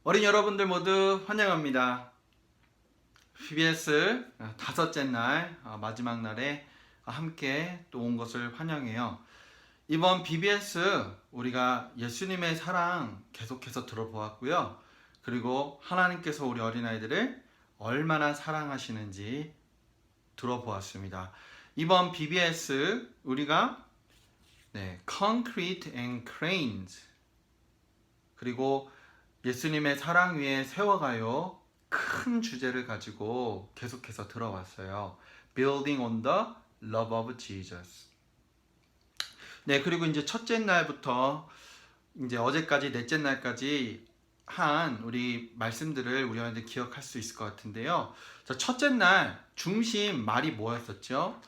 어린 여러분들 모두 환영합니다. PBS 다섯째 날 마지막 날에 함께 또 온 것을 환영해요. 이번 BBS 우리가 예수님의 사랑 계속해서 들어보았고요. 그리고 하나님께서 우리 어린아이들을 얼마나 사랑하시는지 들어보았습니다. 이번 BBS 우리가 Concrete and Cranes 그리고 예수님의 사랑 위에 세워가요 큰 주제를 가지고 계속해서 들어왔어요. Building on the love of Jesus. 네, 그리고 이제 첫째 날부터 이제 어제까지 넷째 날까지 한 우리 말씀들을 우리 아이들 기억할 수 있을 것 같은데요. 자, 첫째 날 중심 말이 뭐였었죠?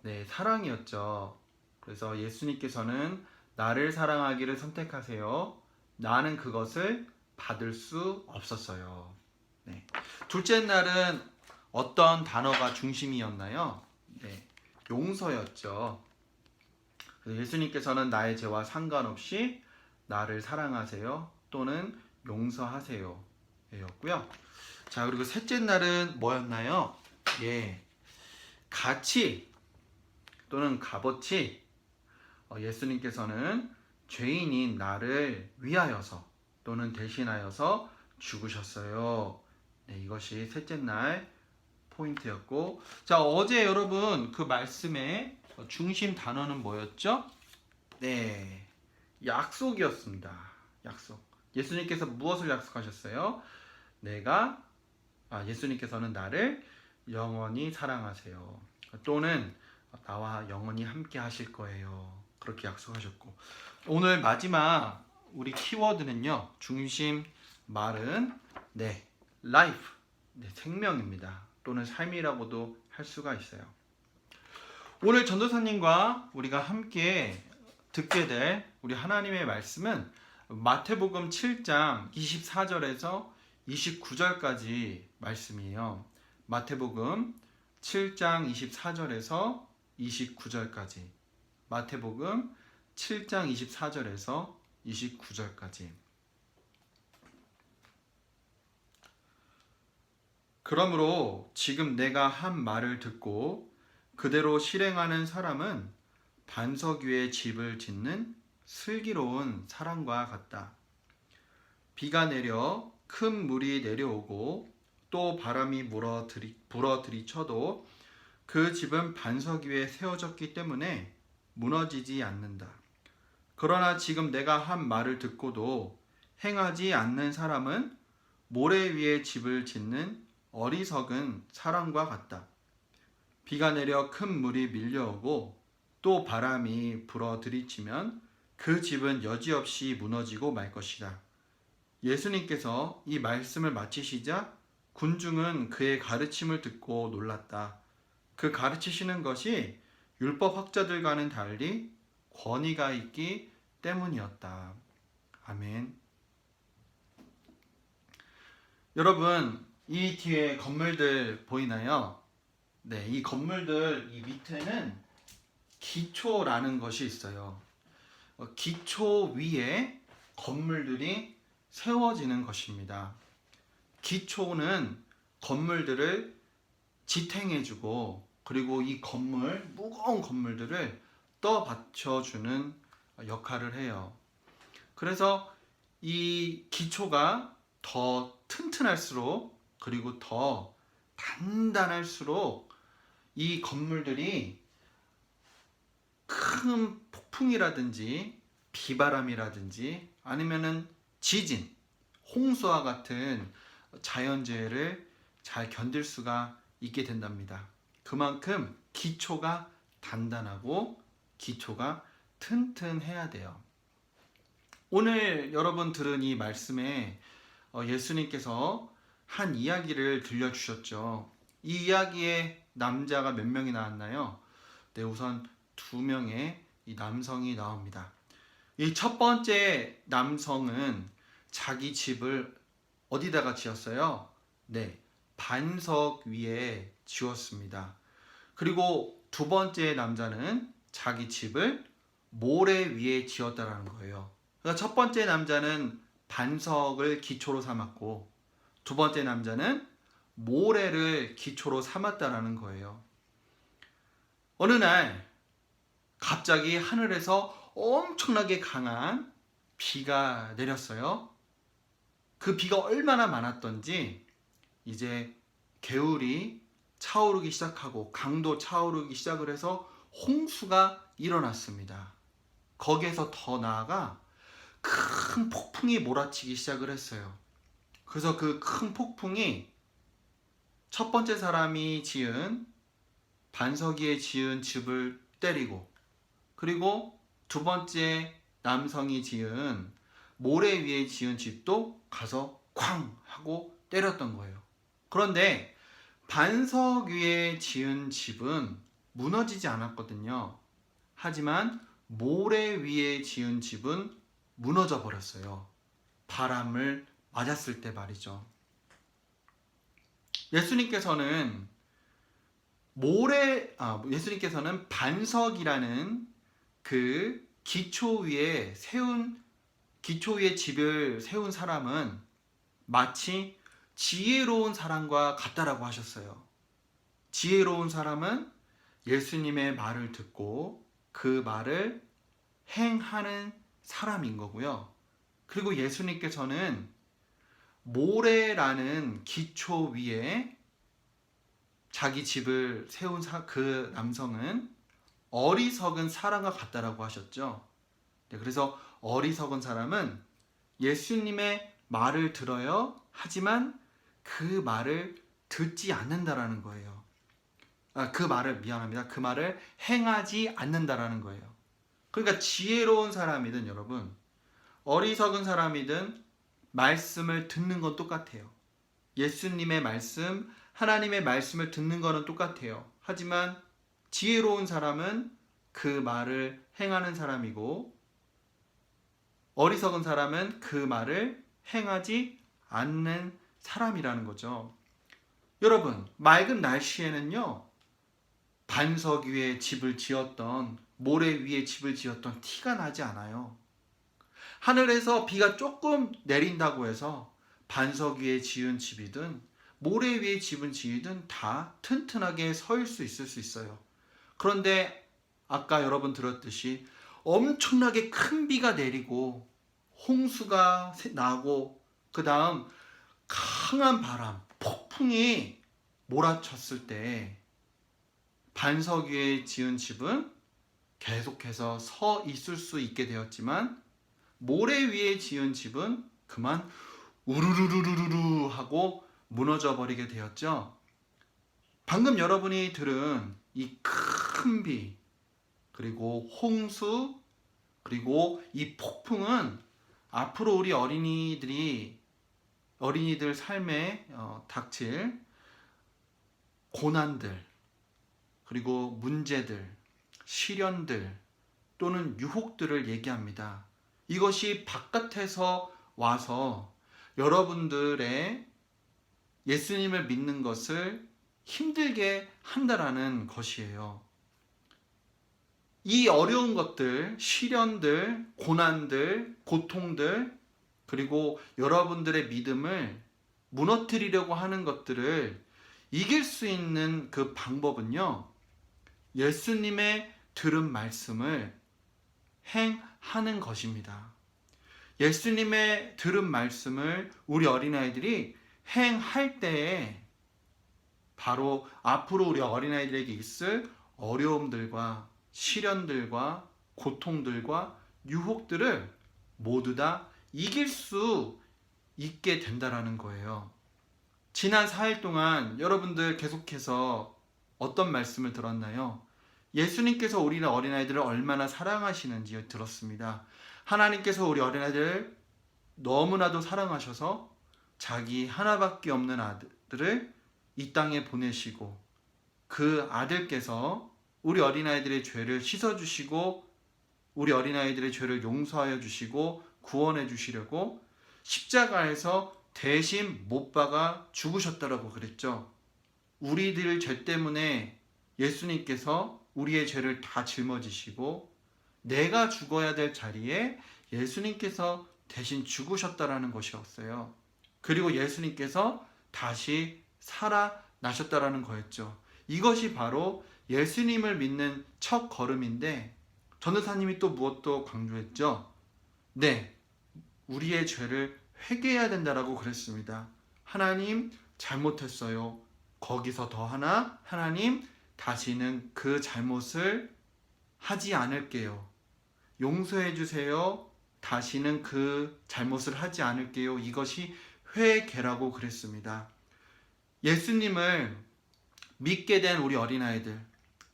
네, 사랑이었죠. 그래서 예수님께서는 나를 사랑하기를 선택하세요. 나는 그것을 받을 수 없었어요. 네. 둘째 날은 어떤 단어가 중심이었나요? 네, 용서였죠. 그래서 예수님께서는 나의 죄와 상관없이 나를 사랑하세요 또는 용서하세요 였고요. 자, 그리고 셋째 날은 뭐였나요? 가치 또는 값어치. 예수님께서는 죄인인 나를 위하여서 또는 대신하여서 죽으셨어요. 네, 이것이 셋째 날 포인트였고, 자, 어제 여러분 그 말씀의 중심 단어는 뭐였죠? 네, 약속이었습니다. 약속. 예수님께서 무엇을 약속하셨어요? 예수님께서는 나를 영원히 사랑하세요. 또는 나와 영원히 함께 하실 거예요. 그렇게 약속하셨고, 오늘 마지막 우리 키워드는요, 중심 말은 life, 생명입니다. 또는 삶이라고도 할 수가 있어요. 오늘 전도사님과 우리가 함께 듣게 될 우리 하나님의 말씀은 마태복음 7장 24절에서 29절까지 말씀이에요. 마태복음 7장 24절에서 29절까지. 마태복음 7장 24절에서 29절까지. 그러므로 지금 내가 한 말을 듣고 그대로 실행하는 사람은 반석 위에 집을 짓는 슬기로운 사람과 같다. 비가 내려 큰 물이 내려오고 또 바람이 불어 들이쳐도 그 집은 반석 위에 세워졌기 때문에 무너지지 않는다. 그러나 지금 내가 한 말을 듣고도 행하지 않는 사람은 모래 위에 집을 짓는 어리석은 사람과 같다. 비가 내려 큰 물이 밀려오고 또 바람이 불어 들이치면 그 집은 여지없이 무너지고 말 것이다. 예수님께서 이 말씀을 마치시자 군중은 그의 가르침을 듣고 놀랐다. 그 가르치시는 것이 율법학자들과는 달리 권위가 있기 때문이었다. 아멘. 여러분, 이 뒤에 건물들 보이나요? 네, 이 건물들 이 밑에는 기초라는 것이 있어요. 기초 위에 건물들이 세워지는 것입니다. 기초는 건물들을 지탱해주고, 그리고 이 무거운 건물들을 떠받쳐주는 역할을 해요. 그래서 이 기초가 더 튼튼할수록, 그리고 더 단단할수록 이 건물들이 큰 폭풍이라든지 비바람이라든지 아니면은 지진, 홍수와 같은 자연재해를 잘 견딜 수가 있게 된답니다. 그만큼 기초가 단단하고 기초가 튼튼해야 돼요. 오늘 여러분 들은 이 말씀에 예수님께서 한 이야기를 들려주셨죠. 이 이야기에 남자가 몇 명이 나왔나요? 네, 우선 2명의 이 남성이 나옵니다. 이 첫 번째 남성은 자기 집을 어디다가 지었어요? 네, 반석 위에 지었습니다. 그리고 두 번째 남자는 자기 집을 모래 위에 지었다라는 거예요. 그러니까 첫 번째 남자는 반석을 기초로 삼았고, 두 번째 남자는 모래를 기초로 삼았다라는 거예요. 어느 날 갑자기 하늘에서 엄청나게 강한 비가 내렸어요. 그 비가 얼마나 많았던지 이제 개울이 차오르기 시작하고 강도 차오르기 시작을 해서 홍수가 일어났습니다. 거기에서 더 나아가 큰 폭풍이 몰아치기 시작을 했어요. 그래서 그 큰 폭풍이 첫 번째 사람이 지은 반석 위에 지은 집을 때리고, 그리고 두 번째 남성이 지은 모래 위에 지은 집도 가서 쾅 하고 때렸던 거예요. 그런데 반석 위에 지은 집은 무너지지 않았거든요. 하지만 모래 위에 지은 집은 무너져 버렸어요. 바람을 맞았을 때 말이죠. 예수님께서는 예수님께서는 반석이라는 그 기초 위에 집을 세운 사람은 마치 지혜로운 사람과 같다라고 하셨어요. 지혜로운 사람은 예수님의 말을 듣고 그 말을 행하는 사람인 거고요. 그리고 예수님께서는 모래라는 기초 위에 자기 집을 세운 그 남성은 어리석은 사람과 같다라고 하셨죠. 네, 그래서 어리석은 사람은 예수님의 말을 들어요. 하지만 그 말을 듣지 않는다라는 거예요. 그 말을 행하지 않는다라는 거예요. 그러니까 지혜로운 사람이든 여러분, 어리석은 사람이든 말씀을 듣는 건 똑같아요. 예수님의 말씀, 하나님의 말씀을 듣는 거는 똑같아요. 하지만 지혜로운 사람은 그 말을 행하는 사람이고, 어리석은 사람은 그 말을 행하지 않는 사람이라는 거죠. 여러분, 맑은 날씨에는요, 반석 위에 집을 지었던, 모래 위에 집을 지었던 티가 나지 않아요. 하늘에서 비가 조금 내린다고 해서 반석 위에 지은 집이든 모래 위에 집은 지이든 다 튼튼하게 서 있을 수 있어요. 그런데 아까 여러분 들었듯이 엄청나게 큰 비가 내리고 홍수가 나고, 그 다음 강한 바람, 폭풍이 몰아쳤을 때 반석 위에 지은 집은 계속해서 서 있을 수 있게 되었지만, 모래 위에 지은 집은 그만 우르르르르르 하고 무너져 버리게 되었죠. 방금 여러분이 들은 이 큰 비, 그리고 홍수, 그리고 이 폭풍은 앞으로 우리 어린이들 삶에 닥칠 고난들, 그리고 문제들, 시련들 또는 유혹들을 얘기합니다. 이것이 바깥에서 와서 여러분들의 예수님을 믿는 것을 힘들게 한다라는 것이에요. 이 어려운 것들, 시련들, 고난들, 고통들, 그리고 여러분들의 믿음을 무너뜨리려고 하는 것들을 이길 수 있는 그 방법은요, 예수님의 들은 말씀을 행하는 것입니다. 예수님의 들은 말씀을 우리 어린아이들이 행할 때에 바로 앞으로 우리 어린아이들에게 있을 어려움들과 시련들과 고통들과 유혹들을 모두 다 이길 수 있게 된다라는 거예요. 지난 4일 동안 여러분들 계속해서 어떤 말씀을 들었나요? 예수님께서 우리 어린아이들을 얼마나 사랑하시는지 들었습니다. 하나님께서 우리 어린아이들을 너무나도 사랑하셔서 자기 하나밖에 없는 아들을 이 땅에 보내시고, 그 아들께서 우리 어린아이들의 죄를 씻어주시고 우리 어린아이들의 죄를 용서하여 주시고 구원해 주시려고 십자가에서 대신 못 박아 죽으셨다라고 그랬죠. 우리들 죄 때문에 예수님께서 우리의 죄를 다 짊어지시고 내가 죽어야 될 자리에 예수님께서 대신 죽으셨다라는 것이었어요. 그리고 예수님께서 다시 살아나셨다라는 거였죠. 이것이 바로 예수님을 믿는 첫 걸음인데, 전도사님이 또 무엇도 강조했죠? 네, 우리의 죄를 회개해야 된다라고 그랬습니다. 하나님, 잘못했어요. 거기서 더 하나, 하나님, 다시는 그 잘못을 하지 않을게요. 용서해 주세요. 다시는 그 잘못을 하지 않을게요. 이것이 회개라고 그랬습니다. 예수님을 믿게 된 우리 어린아이들,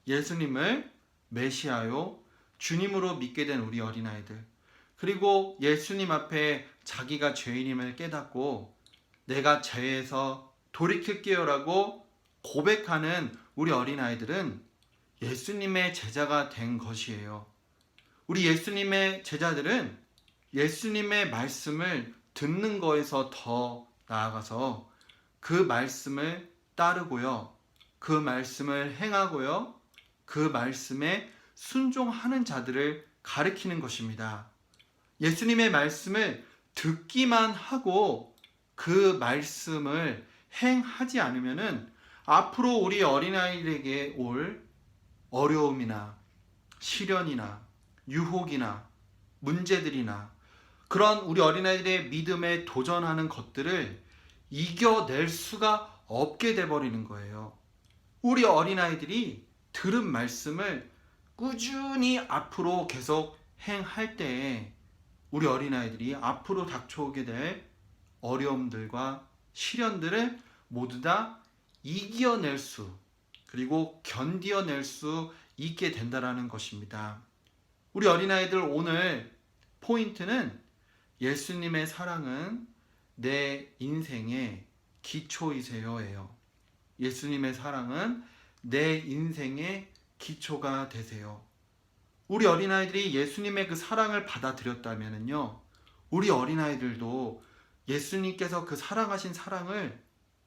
예수님을 메시아요, 주님으로 믿게 된 우리 어린아이들, 그리고 예수님 앞에 자기가 죄인임을 깨닫고 내가 죄에서 돌이킬게요 라고 고백하는 우리 어린아이들은 예수님의 제자가 된 것이에요. 우리 예수님의 제자들은 예수님의 말씀을 듣는 거에서 더 나아가서 그 말씀을 따르고요, 그 말씀을 행하고요, 그 말씀에 순종하는 자들을 가리키는 것입니다. 예수님의 말씀을 듣기만 하고 그 말씀을 행하지 않으면은 앞으로 우리 어린아이들에게 올 어려움이나 시련이나 유혹이나 문제들이나 그런 우리 어린아이들의 믿음에 도전하는 것들을 이겨낼 수가 없게 돼버리는 거예요. 우리 어린아이들이 들은 말씀을 꾸준히 앞으로 계속 행할 때에 우리 어린아이들이 앞으로 닥쳐오게 될 어려움들과 시련들을 모두 다 이겨낼 수, 그리고 견뎌낼 수 있게 된다라는 것입니다. 우리 어린아이들, 오늘 포인트는 예수님의 사랑은 내 인생의 기초이세요예요. 예수님의 사랑은 내 인생의 기초가 되세요. 우리 어린아이들이 예수님의 그 사랑을 받아들였다면요, 우리 어린아이들도 예수님께서 그 사랑하신 사랑을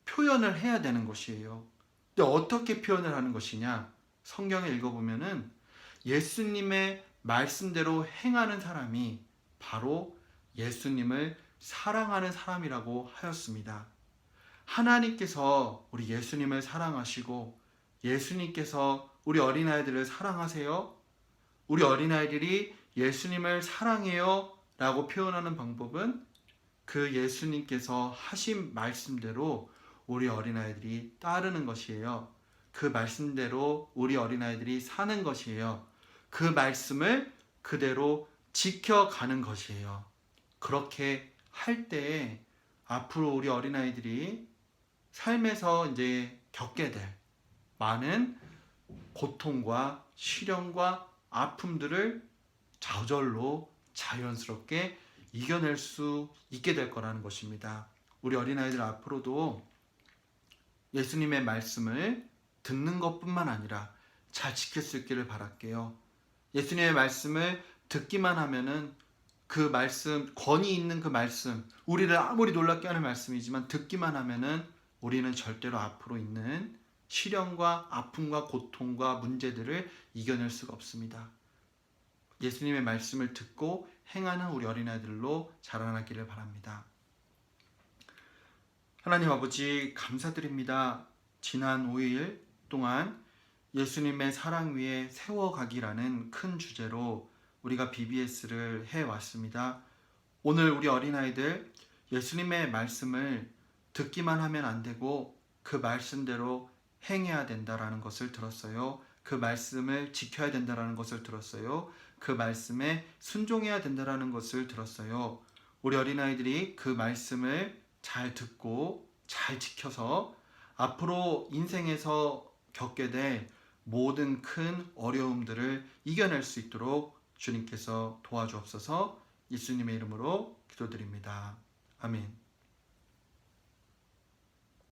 표현을 해야 되는 것이에요. 근데 어떻게 표현을 하는 것이냐? 성경에 읽어보면은 예수님의 말씀대로 행하는 사람이 바로 예수님을 사랑하는 사람이라고 하였습니다. 하나님께서 우리 예수님을 사랑하시고 예수님께서 우리 어린아이들을 사랑하세요? 우리 어린아이들이 예수님을 사랑해요 라고 표현하는 방법은 그 예수님께서 하신 말씀대로 우리 어린아이들이 따르는 것이에요. 그 말씀대로 우리 어린아이들이 사는 것이에요. 그 말씀을 그대로 지켜가는 것이에요. 그렇게 할 때에 앞으로 우리 어린아이들이 삶에서 이제 겪게 될 많은 고통과 시련과 아픔들을 저절로 자연스럽게 이겨낼 수 있게 될 거라는 것입니다. 우리 어린아이들 앞으로도 예수님의 말씀을 듣는 것뿐만 아니라 잘 지킬 수 있기를 바랄게요. 예수님의 말씀을 듣기만 하면은 그 말씀, 권위 있는 그 말씀, 우리를 아무리 놀랍게 하는 말씀이지만 듣기만 하면은 우리는 절대로 앞으로 있는 시련과 아픔과 고통과 문제들을 이겨낼 수가 없습니다. 예수님의 말씀을 듣고 행하는 우리 어린아이들로 자라나기를 바랍니다. 하나님 아버지, 감사드립니다. 지난 5일 동안 예수님의 사랑 위에 세워가기라는 큰 주제로 우리가 BBS를 해왔습니다. 오늘 우리 어린아이들, 예수님의 말씀을 듣기만 하면 안 되고 그 말씀대로 행해야 된다라는 것을 들었어요. 그 말씀을 지켜야 된다라는 것을 들었어요. 그 말씀에 순종해야 된다라는 것을 들었어요. 우리 어린아이들이 그 말씀을 잘 듣고 잘 지켜서 앞으로 인생에서 겪게 될 모든 큰 어려움들을 이겨낼 수 있도록 주님께서 도와주옵소서. 예수님의 이름으로 기도드립니다. 아멘.